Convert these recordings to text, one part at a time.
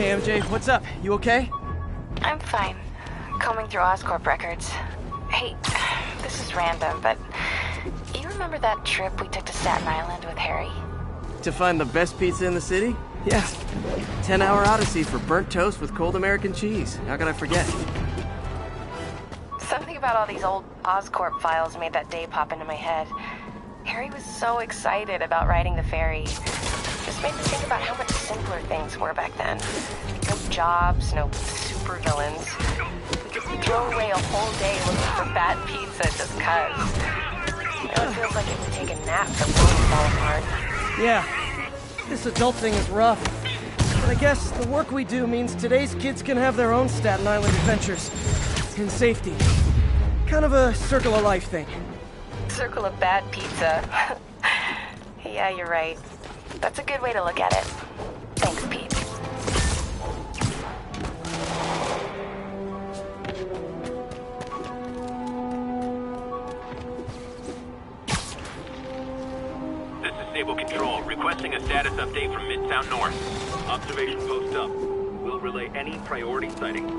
Hey MJ, what's up? You okay? I'm fine. Combing through Oscorp records. Hey, this is random, but you remember that trip we took to Staten Island with Harry? To find the best pizza in the city? Yes. 10-hour odyssey for burnt toast with cold American cheese. How could I forget? Something about all these old Oscorp files made that day pop into my head. Harry was so excited about riding the ferry. Just made me think about how much simpler things were back then. No jobs, no supervillains. We could throw away a whole day looking for bad pizza just cuz. It feels like it would take a nap to fall apart. Yeah. This adult thing is rough. But I guess the work we do means today's kids can have their own Staten Island adventures. In safety. Kind of a circle of life thing. Circle of bad pizza. Yeah, you're right. That's a good way to look at it. Thanks, Pete. This is Stable Control, requesting a status update from Midtown North. Observation post up. We'll relay any priority sightings.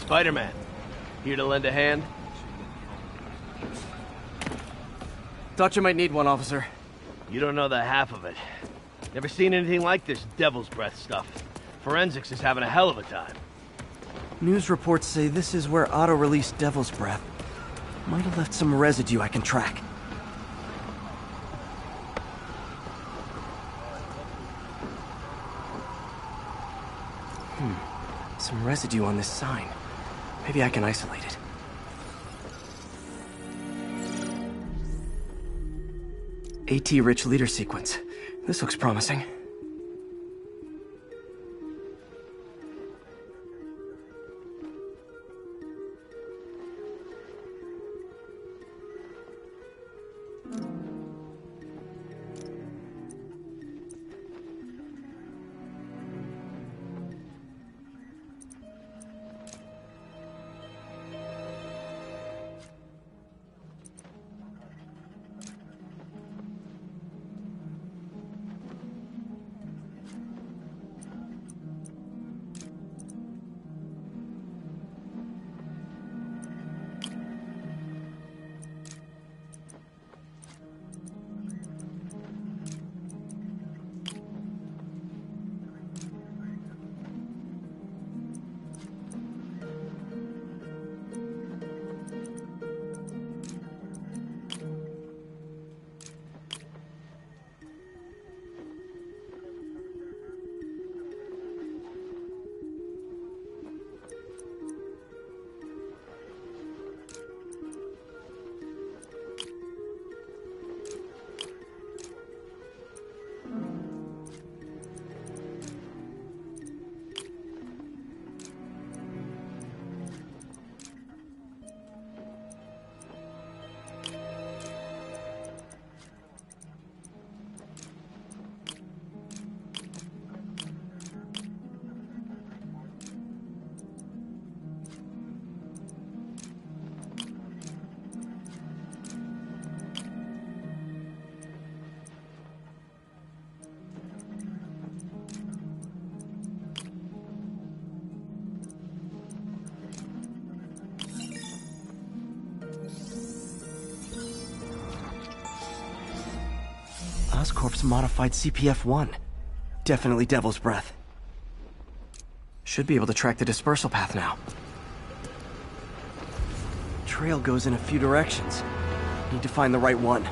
Spiderman. Here to lend a hand? Thought you might need one, officer. You don't know the half of it. Never seen anything like this devil's breath stuff. Forensics is having a hell of a time. News reports say this is where Otto released Devil's Breath. Might have left some residue I can track. Some residue on this sign. Maybe I can isolate it. AT-rich leader sequence. This looks promising. Oscorp's modified CPF-1. Definitely Devil's Breath. Should be able to track the dispersal path now. Trail goes in a few directions. Need to find the right one.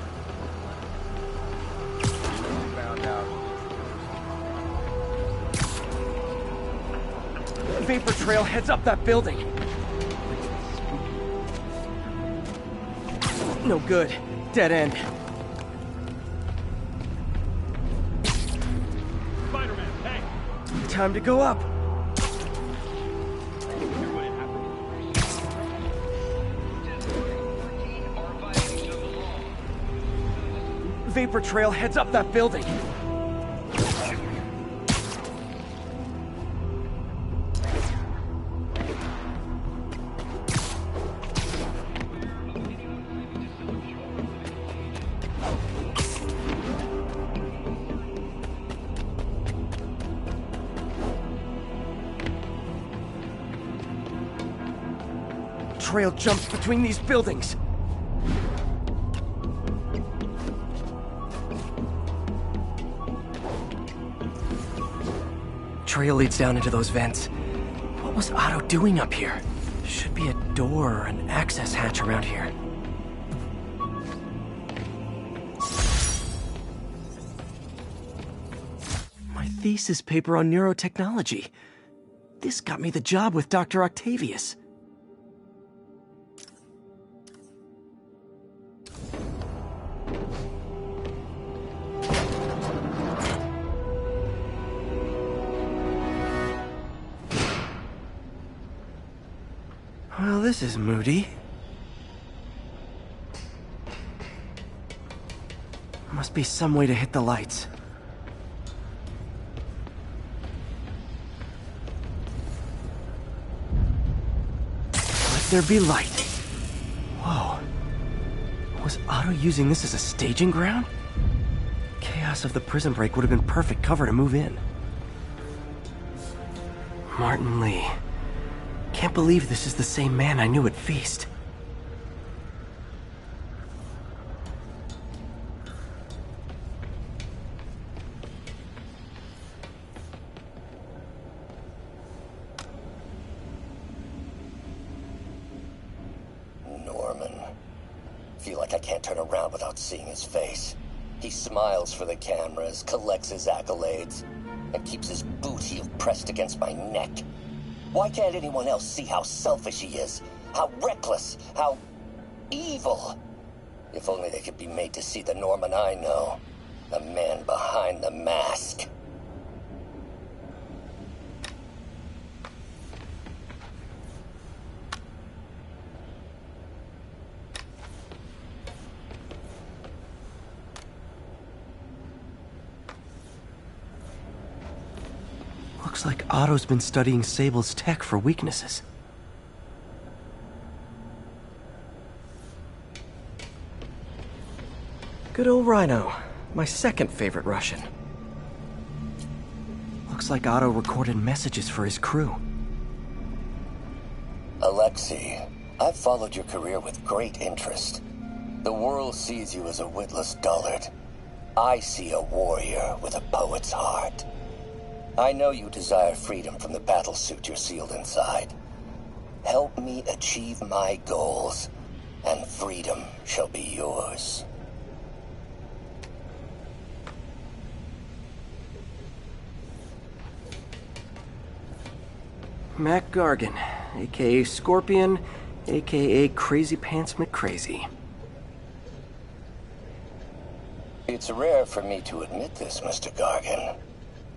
Vapor trail heads up that building. No good. Dead end. Spiderman, hey! Time to go up. Vapor trail heads up that building. Trail jumps between these buildings. Trail leads down into those vents. What was Otto doing up here? Should be a door or an access hatch around here. My thesis paper on neurotechnology. This got me the job with Dr. Octavius. Well, this is moody. Must be some way to hit the lights. Let there be light. Whoa. Was Otto using this as a staging ground? Chaos of the prison break would have been perfect cover to move in. Martin Lee. Can't believe this is the same man I knew at Feast. Norman. Feel like I can't turn around without seeing his face. He smiles for the cameras, collects his accolades, and keeps his boot heel pressed against my neck. Why can't anyone else see how selfish he is? How reckless? How evil? If only they could be made to see the Norman I know. The man behind the mask. Looks like Otto's been studying Sable's tech for weaknesses. Good old Rhino. My second favorite Russian. Looks like Otto recorded messages for his crew. Alexei, I've followed your career with great interest. The world sees you as a witless dullard. I see a warrior with a poet's heart. I know you desire freedom from the battlesuit you're sealed inside. Help me achieve my goals, and freedom shall be yours. Mac Gargan, aka Scorpion, aka Crazy Pants McCrazy. It's rare for me to admit this, Mr. Gargan.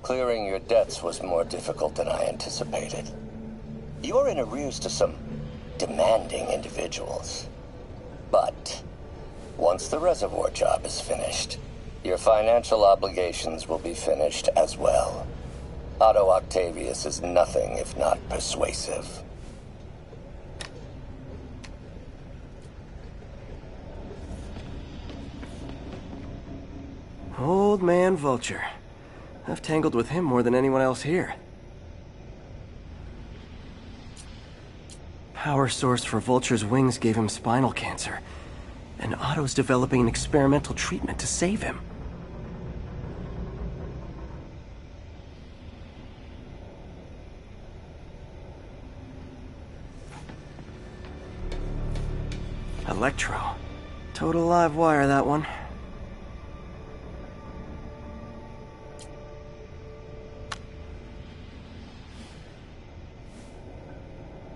Clearing your debts was more difficult than I anticipated. You're in arrears to some demanding individuals. But once the reservoir job is finished, your financial obligations will be finished as well. Otto Octavius is nothing if not persuasive. Old man Vulture. I've tangled with him more than anyone else here. Power source for Vulture's wings gave him spinal cancer, and Otto's developing an experimental treatment to save him. Electro. Total live wire, that one.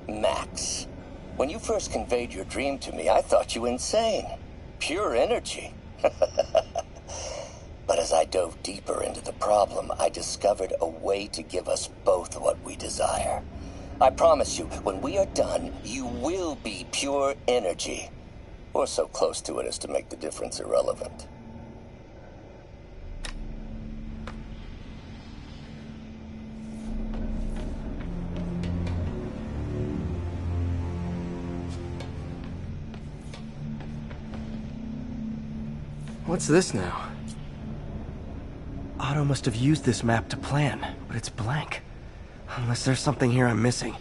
Max, when you first conveyed your dream to me, I thought you insane. Pure energy. But as I dove deeper into the problem, I discovered a way to give us both what we desire. I promise you, when we are done, you will be pure energy. Or so close to it as to make the difference irrelevant. What's this now? Otto must have used this map to plan, but it's blank. Unless there's something here I'm missing.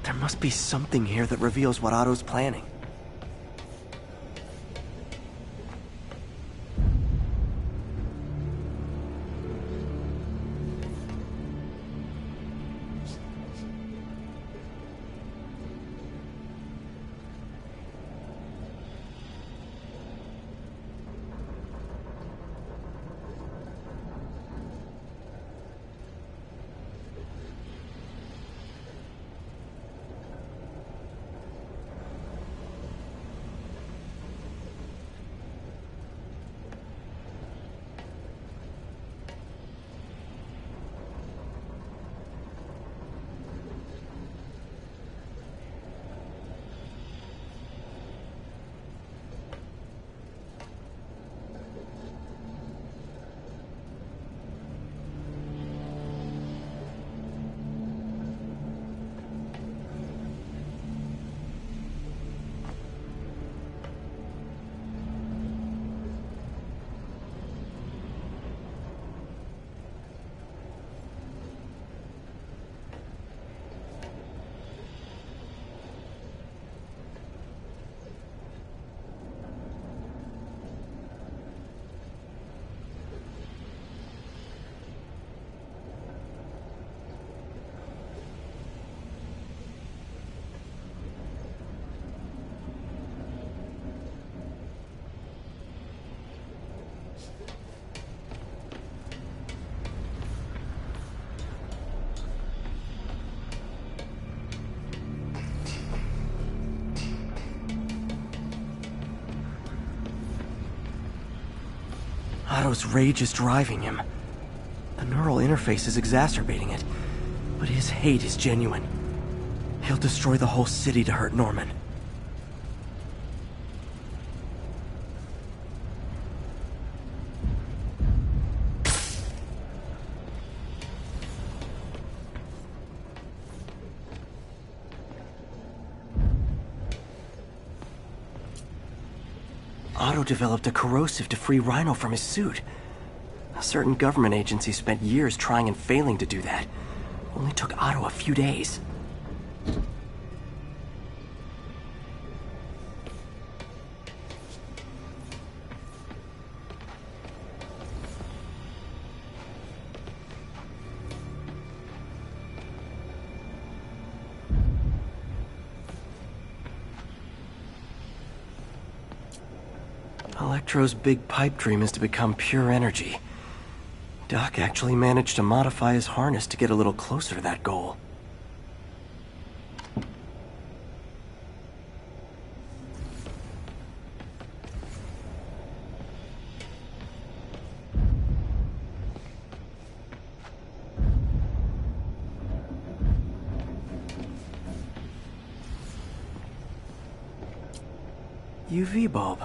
There must be something here that reveals what Otto's planning. Otto's rage is driving him. The neural interface is exacerbating it, but his hate is genuine. He'll destroy the whole city to hurt Norman. Otto developed a corrosive to free Rhino from his suit. A certain government agency spent years trying and failing to do that. Only took Otto a few days. Electro's big pipe dream is to become pure energy. Doc actually managed to modify his harness to get a little closer to that goal. UV bulb.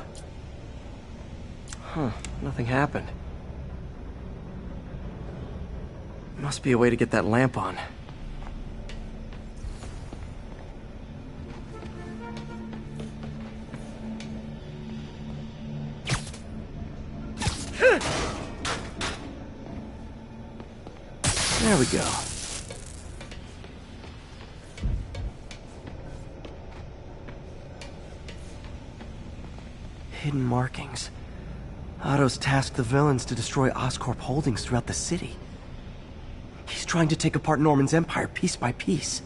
Huh, nothing happened. Must be a way to get that lamp on. There we go. Hidden markings. Otto's tasked the villains to destroy Oscorp holdings throughout the city. He's trying to take apart Norman's empire piece by piece.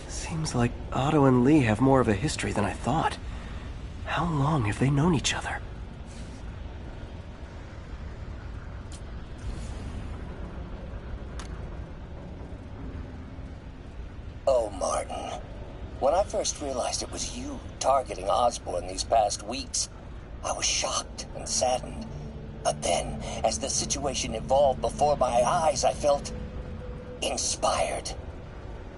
Seems like Otto and Lee have more of a history than I thought. How long have they known each other? Oh, Martin. When I first realized it was you targeting Osborn these past weeks, I was shocked and saddened. But then, as the situation evolved before my eyes, I felt inspired.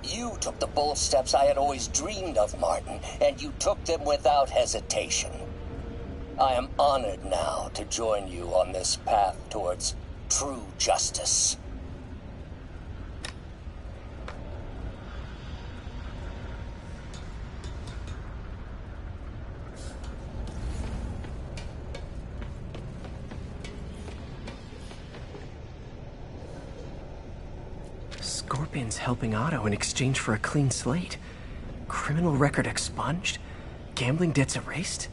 You took the bold steps I had always dreamed of, Martin, and you took them without hesitation. I am honored now to join you on this path towards true justice. Scorpion's helping Otto in exchange for a clean slate. Criminal record expunged? Gambling debts erased?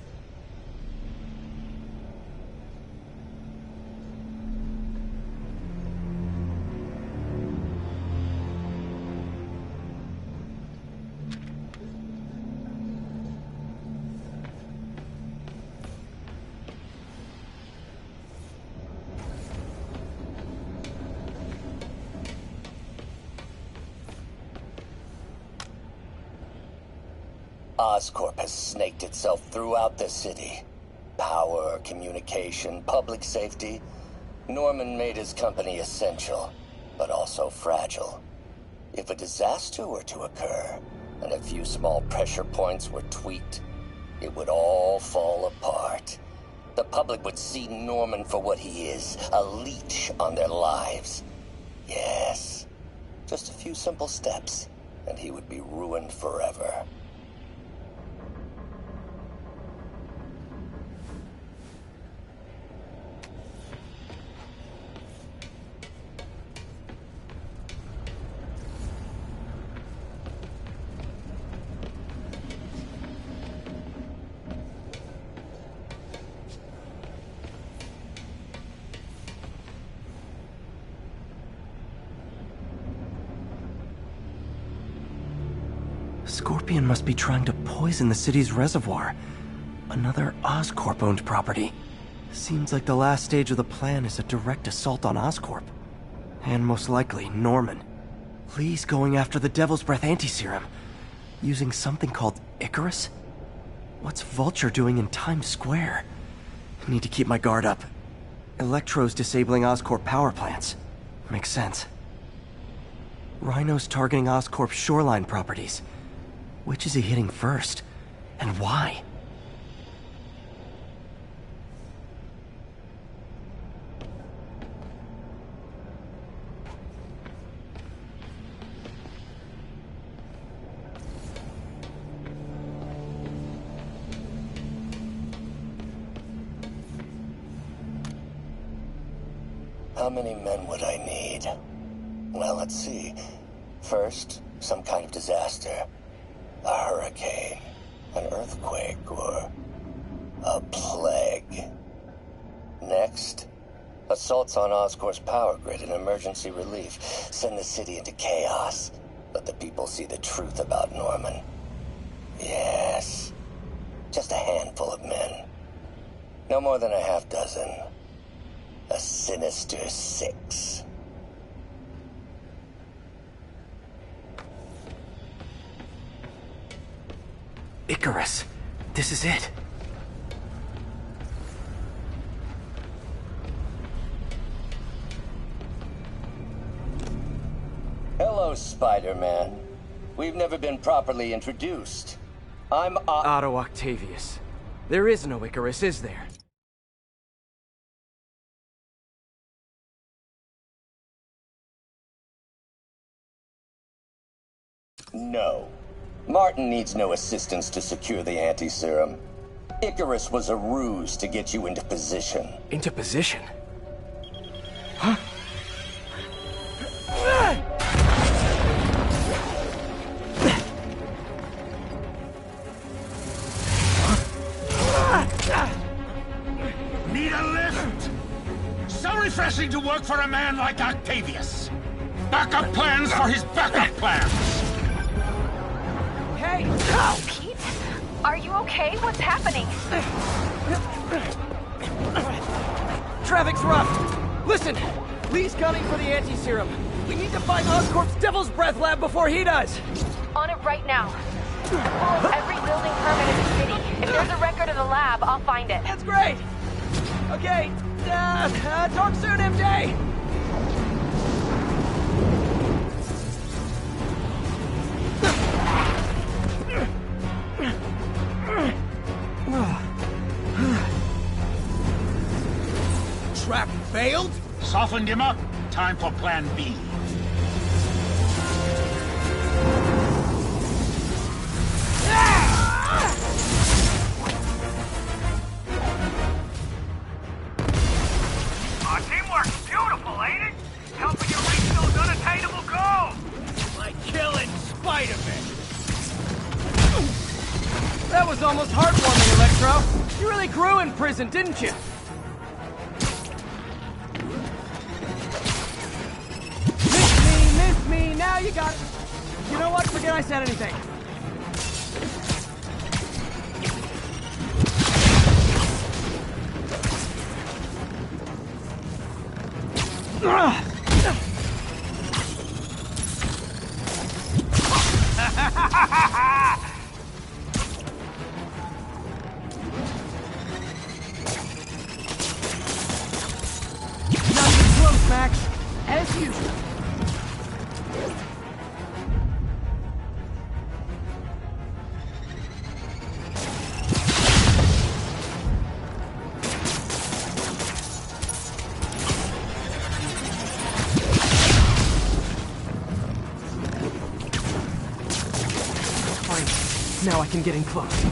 Oscorp has snaked itself throughout the city. Power, communication, public safety. Norman made his company essential, but also fragile. If a disaster were to occur, and a few small pressure points were tweaked, it would all fall apart. The public would see Norman for what he is, a leech on their lives. Yes, just a few simple steps, and he would be ruined forever. Scorpion must be trying to poison the city's reservoir. Another Oscorp-owned property. Seems like the last stage of the plan is a direct assault on Oscorp. And most likely, Norman. Lee's going after the Devil's Breath anti-serum. Using something called Icarus? What's Vulture doing in Times Square? I need to keep my guard up. Electro's disabling Oscorp power plants. Makes sense. Rhino's targeting Oscorp's shoreline properties. Which is he hitting first? And why? How many men would I need? Well, let's see. First, some kind of disaster. A hurricane, an earthquake, or a plague. Next, assaults on Oscorp's power grid and emergency relief. Send the city into chaos. Let the people see the truth about Norman. Yes. Just a handful of men. No more than a half dozen. A sinister 6. Icarus. This is it. Hello, Spiderman. We've never been properly introduced. I'm Otto Octavius. There is no Icarus, is there? No. Martin needs no assistance to secure the anti-serum. Icarus was a ruse to get you into position. Into position? Huh? Need a lift? So refreshing to work for a man like Octavius. Backup plans for his backup plans. Hey! Pete? Are you okay? What's happening? Traffic's rough. Listen, Lee's gunning for the anti-serum. We need to find Oscorp's Devil's Breath lab before he does. On it right now. Pull up every building permit in the city. If there's a record of the lab, I'll find it. That's great. Okay, talk soon, MJ. Trap failed? Softened him up. Time for plan B. Our teamwork's beautiful, ain't it? Helping you reach those unattainable goals! Like killing Spiderman! That was almost heartwarming, Electro. You really grew in prison, didn't you? Miss me, now you got it. You know what? Forget I said anything. Not even close, Max. As usual. Fine. Now I can get in close.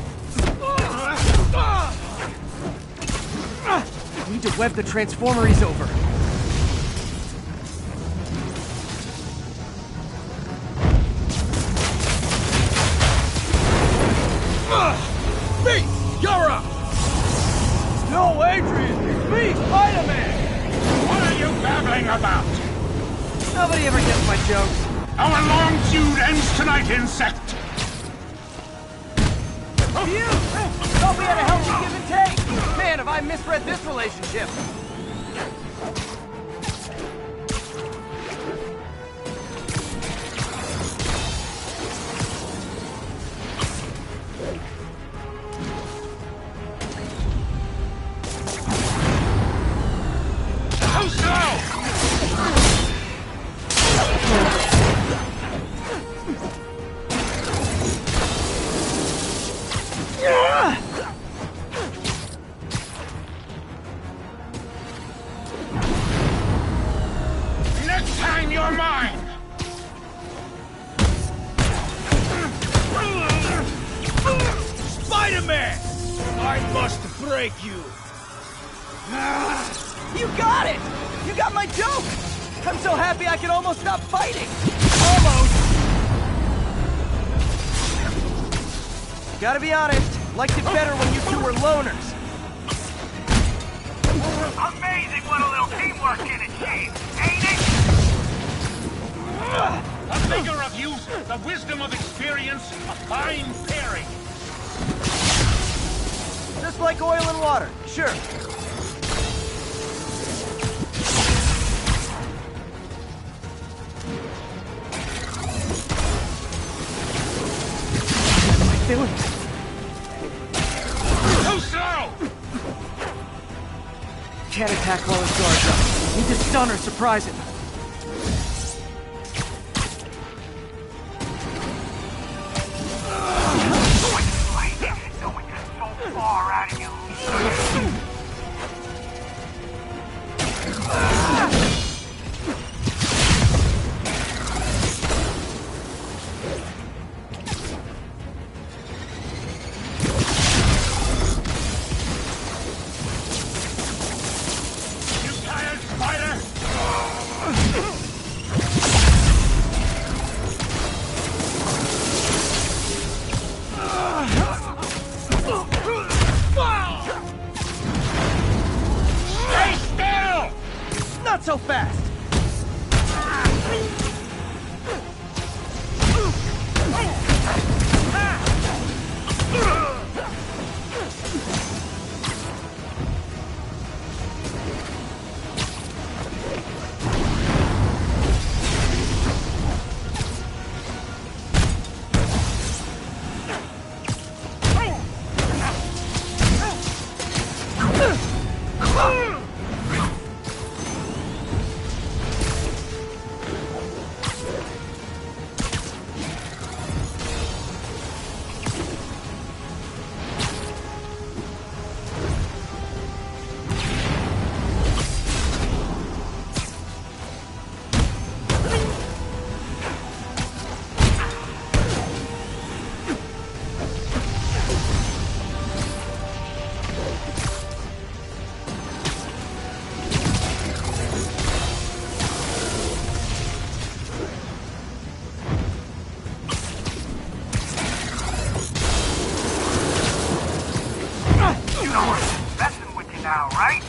Need to web the transformer he's over. Me! You're up! No, Adrian! It's me, Spider-Man! What are you babbling about? Nobody ever gets my jokes. Our long feud ends tonight, insect! You! Thought we had a healthy give and take! Man, have I misread this relationship! How so? Next time you're mine! Spider-Man! I must break you! You got it! You got my joke! I'm so happy I could almost stop fighting! Almost! Gotta be honest, liked it better when you two were loners. Amazing what a little teamwork can achieve, ain't it? The vigor of youth, the wisdom of experience, a fine pairing. Just like oil and water, sure. What am I doing? Too slow! Can't attack while his guard's up. Need to stun or surprise him. Not so fast! Now, right?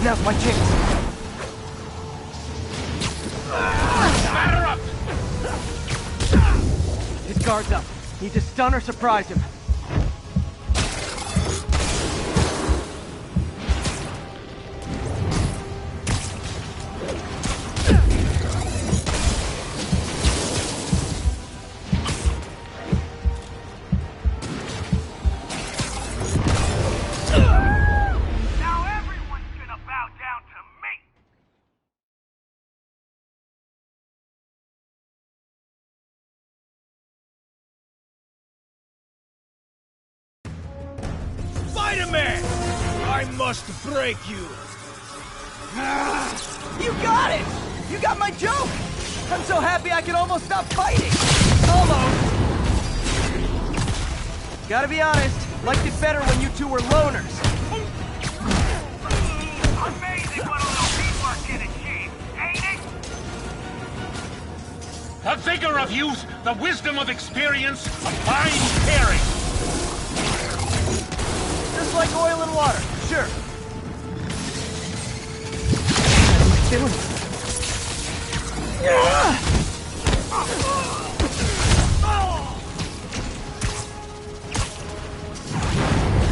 Now's my chance. Batter up! His guard's up. Need to stun or surprise him. Spiderman! I must break you! You got it! You got my joke! I'm so happy I can almost stop fighting! Almost! Gotta be honest, liked it better when you two were loners. Amazing what a little teamwork can achieve, ain't it? The vigor of youth, the wisdom of experience, a fine pairing. Just like oil and water, sure.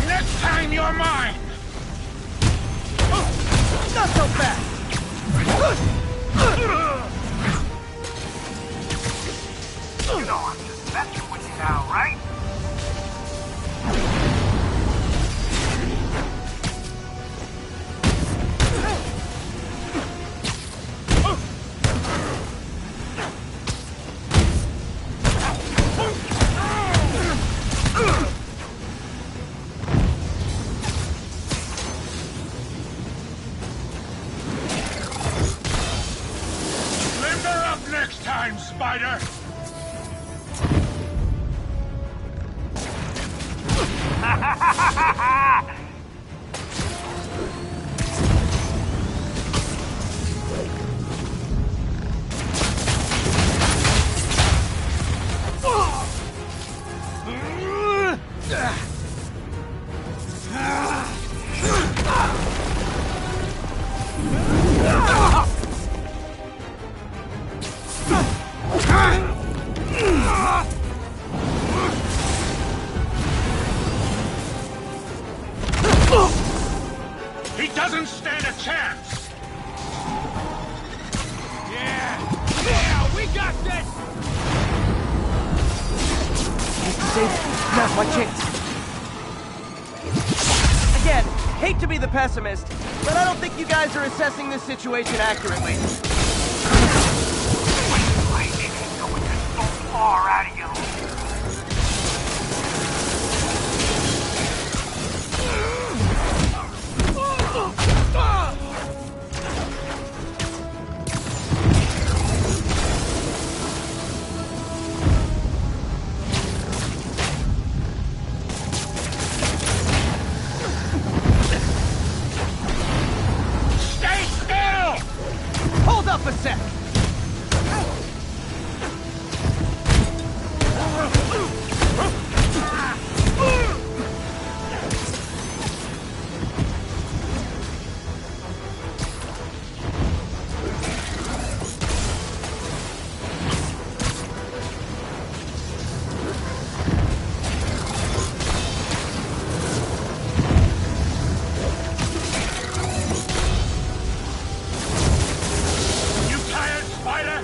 Next time you're mine. Not so fast! You know I'm just messing with you now, right? time, Spider! He doesn't stand a chance! Yeah, we got this! Now's my chance. Again, hate to be the pessimist, but I don't think you guys are assessing this situation accurately. Going so far out of you. Stay still! Hold up a sec! You tired, Spider?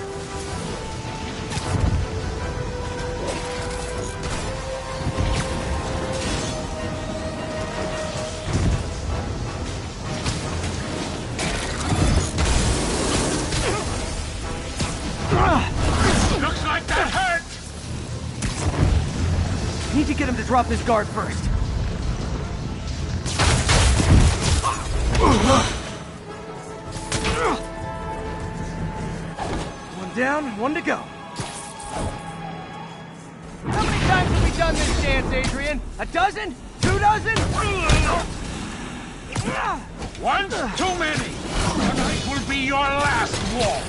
Looks like that hurt! Need to get him to drop his guard first. One down, one to go. How many times have we done this dance, Adrian? A dozen? 2 dozen? One's too many! Tonight will be your last walk!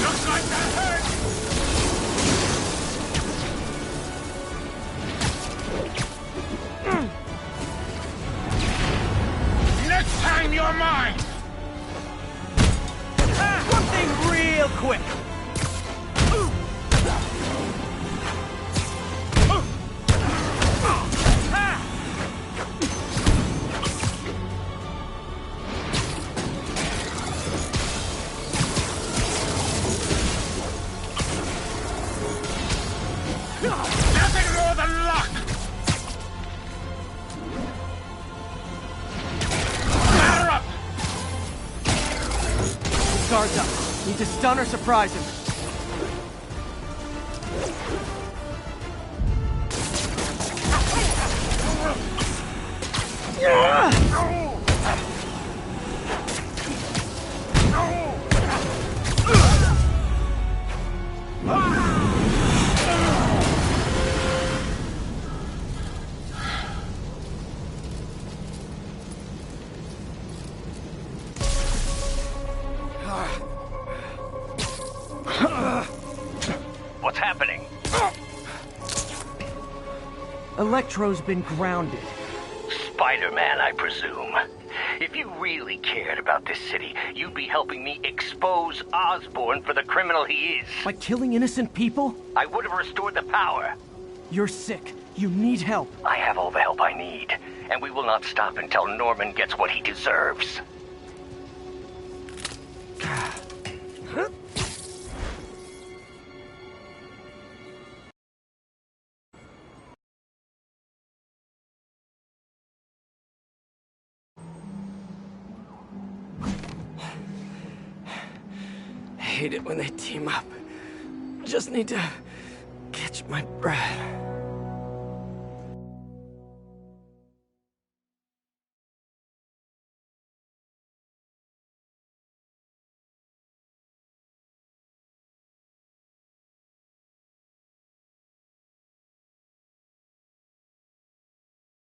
Looks like that hurt! Next time you're mine! One thing real quick. Nothing more than luck! Batter up! Guards up. Need to stun or surprise him. Electro's been grounded. Spiderman, I presume. If you really cared about this city, you'd be helping me expose Osborn for the criminal he is. By killing innocent people? I would have restored the power. You're sick. You need help. I have all the help I need, and we will not stop until Norman gets what he deserves. I hate it when they team up. Just need to catch my breath.